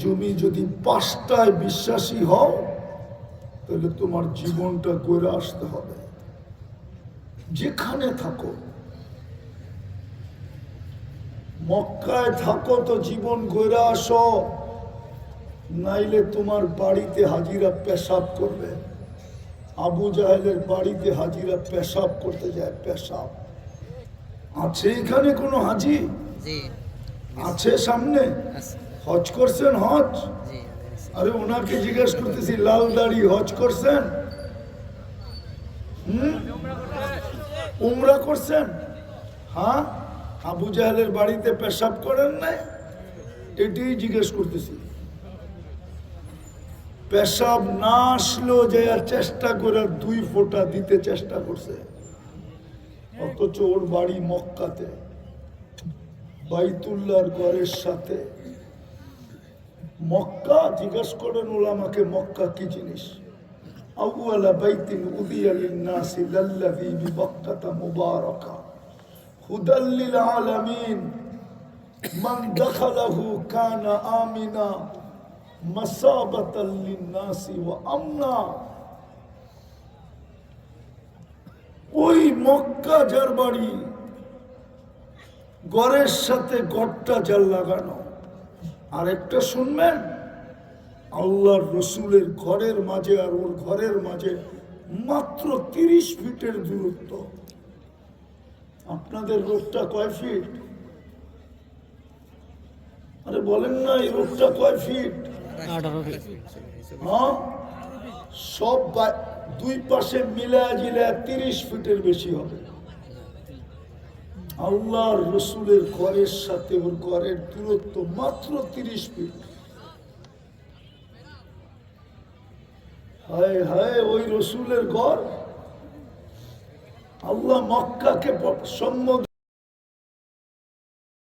তুমি যদি 5টায় বিশ্বাসী হও তাহলে তোমার জীবনটা গড়ে আসতে হবে, যেখানে থাকো। মক্কায় থাকো তো জীবন গড়ে আসো, নাইলে তোমার বাড়িতে হাজিরা পেশাব করবে। আবু জাহেলের বাড়িতে হাজিরা পেশাব করতে যায়। পেশাব আছে এখানে কোনো হাজি আছে সামনে? হজ করছেন? হজ? আরে ওনাকে জিজ্ঞেস করতেছি, লাল দাড়ি, হজ করছেন? উমরা করছেন? হ্যাঁ, আবু জাহেলের বাড়িতে পেশাব করেন নাই? এটাই জিজ্ঞেস করতেছি। পেশাব না আসলেও যে চেষ্টা করে 2 ফোঁটা দিতে চেষ্টা করছে, অথচ ওর বাড়ি মক্কাতে, বাইতুল্লাহর ঘরের সাথে। মক্কা, জিজ্ঞেস করেন ওলামাকে মক্কা কি জিনিস। আউয়ালা বাইতিন উদিয়া লিন-নাসি লাল্লাযী বিবাক্কাতা মুবারাকা হুদাল লিল আলামিন মান দাখালাহু কানা আমিনা মাসাবাতাল লিন-নাসি ওয়া আমনা। ওই মক্কা যার বাড়ি, ঘরের সাথে ঘরটা যার লাগানো। আরেকটা শুনবেন, আল্লাহর রসুলের ঘরের মাঝে আর ওর ঘরের মাঝে মাত্র 30 ফিটের দূরত্ব। আপনাদের রোডটা কয় ফিট? আরে বলেন না, এই রোডটা কয় ফিট? 18 ফিট। হ্যাঁ, সব 2 পাশে মিলায় জিলায় 30 ফিটের বেশি হবে। আল্লাহর রসুলের ঘরের সাথে ওর ঘরের দূরত্ব মাত্র 30 ফিট। হায় হায়, ওই রসুলের ঘর। আল্লাহ মক্কাকে সম্বোধন